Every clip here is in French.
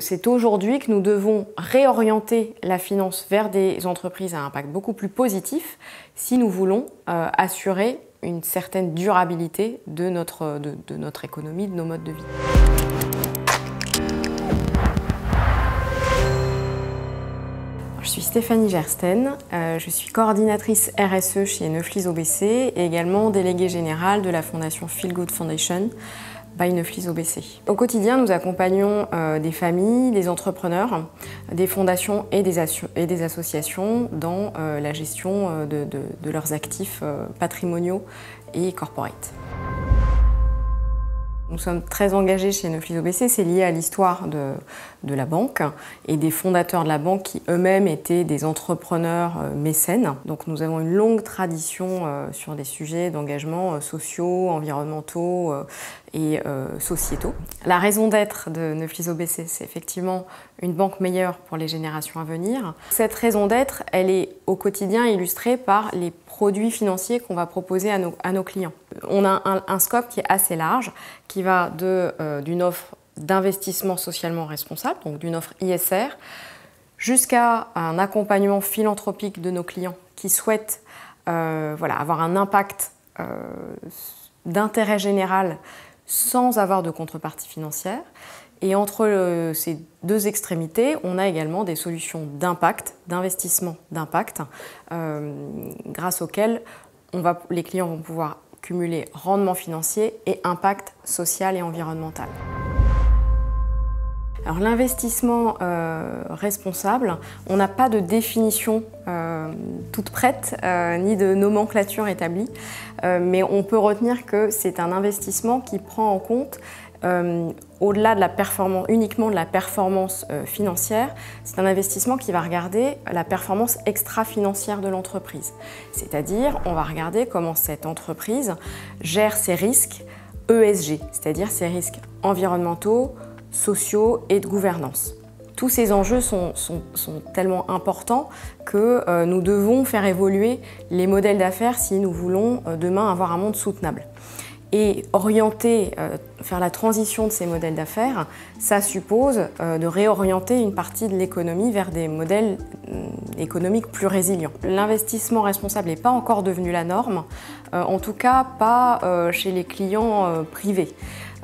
C'est aujourd'hui que nous devons réorienter la finance vers des entreprises à impact beaucoup plus positif si nous voulons assurer une certaine durabilité de notre économie, de nos modes de vie. Je suis Stéphanie Gersten, je suis coordinatrice RSE chez Neuflize OBC et également déléguée générale de la fondation Feel Good Foundation by Neuflize OBC. Au quotidien, nous accompagnons des familles, des entrepreneurs, des fondations et des associations dans la gestion de leurs actifs patrimoniaux et corporate. Nous sommes très engagés chez Neuflize OBC, c'est lié à l'histoire de la banque et des fondateurs de la banque qui eux-mêmes étaient des entrepreneurs mécènes. Donc nous avons une longue tradition sur des sujets d'engagement sociaux, environnementaux et sociétaux. La raison d'être de Neuflize OBC, c'est effectivement une banque meilleure pour les générations à venir. Cette raison d'être, elle est au quotidien illustrée par les produits financiers qu'on va proposer à nos clients. On a un scope qui est assez large, qui va d'une offre d'investissement socialement responsable, donc d'une offre ISR, jusqu'à un accompagnement philanthropique de nos clients qui souhaitent avoir un impact d'intérêt général sans avoir de contrepartie financière. Et entre ces deux extrémités, on a également des solutions d'impact, d'investissement d'impact, grâce auxquelles les clients vont pouvoir cumuler rendement financier et impact social et environnemental. Alors l'investissement responsable, on n'a pas de définition toute prête, ni de nomenclature établie, mais on peut retenir que c'est un investissement qui prend en compte au-delà de la performance, uniquement de la performance financière, c'est un investissement qui va regarder la performance extra-financière de l'entreprise. C'est-à-dire, on va regarder comment cette entreprise gère ses risques ESG, c'est-à-dire ses risques environnementaux, sociaux et de gouvernance. Tous ces enjeux sont tellement importants que nous devons faire évoluer les modèles d'affaires si nous voulons demain avoir un monde soutenable. Et faire la transition de ces modèles d'affaires, ça suppose de réorienter une partie de l'économie vers des modèles économiques plus résilients. L'investissement responsable n'est pas encore devenu la norme, en tout cas pas chez les clients privés.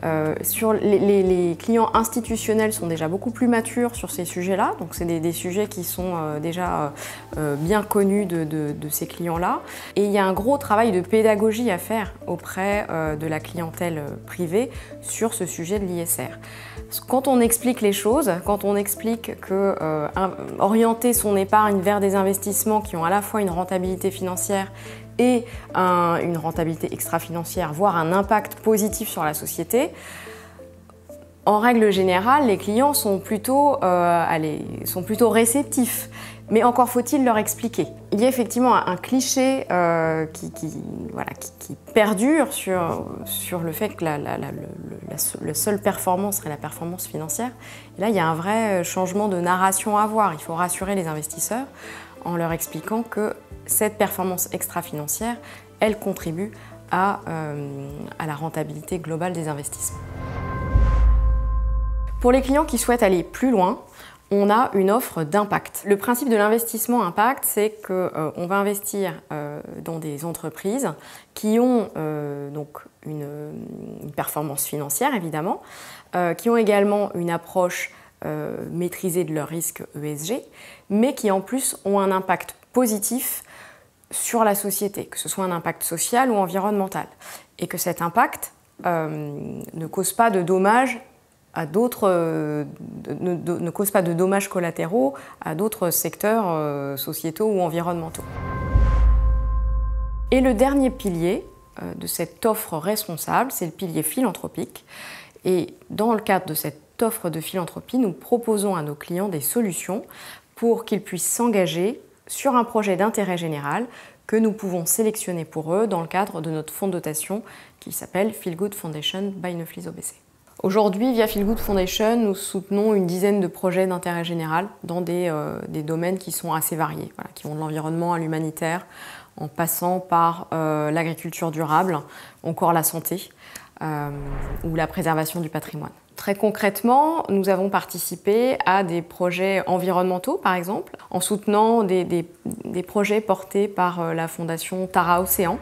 Les clients institutionnels sont déjà beaucoup plus matures sur ces sujets-là, donc c'est des sujets qui sont déjà bien connus de ces clients-là. Et il y a un gros travail de pédagogie à faire auprès de la clientèle privée sur ce sujet de l'ISR. Quand on explique les choses, quand on explique que orienter son épargne vers des investissements qui ont à la fois une rentabilité financière et une rentabilité extra-financière, voire un impact positif sur la société, en règle générale, les clients sont plutôt réceptifs. Mais encore faut-il leur expliquer. Il y a effectivement un cliché qui perdure sur le fait que la seule performance serait la performance financière. Et là, il y a un vrai changement de narration à avoir. Il faut rassurer les investisseurs en leur expliquant que cette performance extra-financière, elle contribue à la rentabilité globale des investissements. Pour les clients qui souhaitent aller plus loin, on a une offre d'impact. Le principe de l'investissement impact, c'est qu'on va investir dans des entreprises qui ont donc une performance financière, évidemment, qui ont également une approche maîtrisée de leurs risques ESG, mais qui en plus ont un impact positif sur la société, que ce soit un impact social ou environnemental, et que cet impact ne cause pas de dommages ne cause pas de dommages collatéraux à d'autres secteurs sociétaux ou environnementaux. Et le dernier pilier de cette offre responsable, c'est le pilier philanthropique. Et dans le cadre de cette offre de philanthropie, nous proposons à nos clients des solutions pour qu'ils puissent s'engager sur un projet d'intérêt général que nous pouvons sélectionner pour eux dans le cadre de notre fonds de dotation qui s'appelle Feel Good Foundation by Neuflize OBC. Aujourd'hui, via Feel Good Foundation, nous soutenons une dizaine de projets d'intérêt général dans des domaines qui sont assez variés, qui vont de l'environnement à l'humanitaire, en passant par l'agriculture durable, encore la santé ou la préservation du patrimoine. Très concrètement, nous avons participé à des projets environnementaux, par exemple, en soutenant des projets portés par la fondation Tara Océan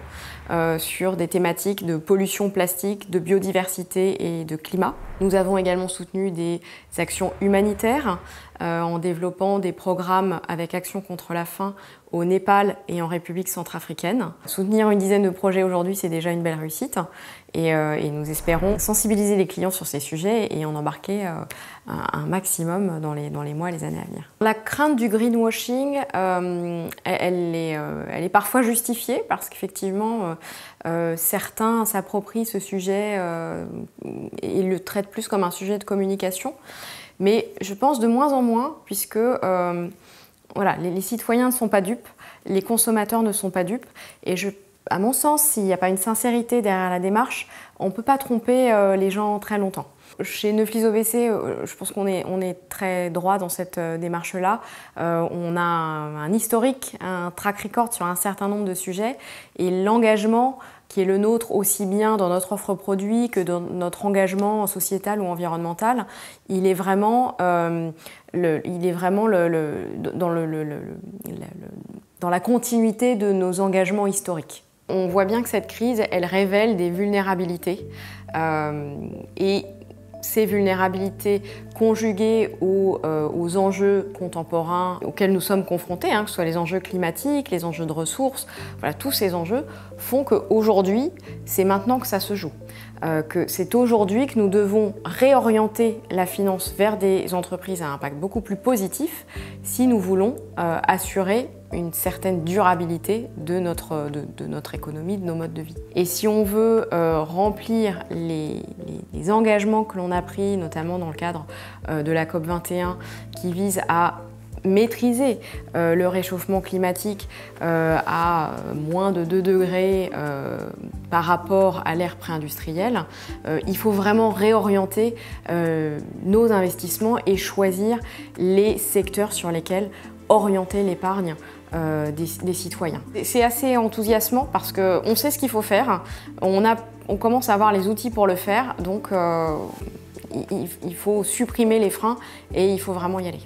sur des thématiques de pollution plastique, de biodiversité et de climat. Nous avons également soutenu des actions humanitaires en développant des programmes avec Action contre la faim au Népal et en République centrafricaine. Soutenir une dizaine de projets aujourd'hui, c'est déjà une belle réussite. Et nous espérons sensibiliser les clients sur ces sujets et en embarquer un maximum dans les mois et les années à venir. La crainte du greenwashing, elle est parfois justifiée parce qu'effectivement, certains s'approprient ce sujet et le traitent plus comme un sujet de communication. Mais je pense de moins en moins, puisque voilà, les citoyens ne sont pas dupes, les consommateurs ne sont pas dupes, et à mon sens, s'il n'y a pas une sincérité derrière la démarche, on ne peut pas tromper les gens très longtemps. Chez Neuflis OBC, je pense qu'on est très droit dans cette démarche-là. On a un historique, un track record sur un certain nombre de sujets, et l'engagement qui est le nôtre aussi bien dans notre offre produit que dans notre engagement sociétal ou environnemental, il est vraiment, dans la continuité de nos engagements historiques. On voit bien que cette crise, elle révèle des vulnérabilités et ces vulnérabilités conjuguées aux enjeux contemporains auxquels nous sommes confrontés, que ce soit les enjeux climatiques, les enjeux de ressources, voilà, tous ces enjeux font qu'aujourd'hui, c'est maintenant que ça se joue. Que c'est aujourd'hui que nous devons réorienter la finance vers des entreprises à impact beaucoup plus positif si nous voulons assurer une certaine durabilité de notre économie, de nos modes de vie. Et si on veut remplir les engagements que l'on a pris, notamment dans le cadre de la COP21, qui vise à maîtriser le réchauffement climatique à moins de 2 degrés par rapport à l'ère pré-industrielle, il faut vraiment réorienter nos investissements et choisir les secteurs sur lesquels orienter l'épargne des citoyens. C'est assez enthousiasmant parce qu'on sait ce qu'il faut faire, on commence à avoir les outils pour le faire, donc il faut supprimer les freins et il faut vraiment y aller.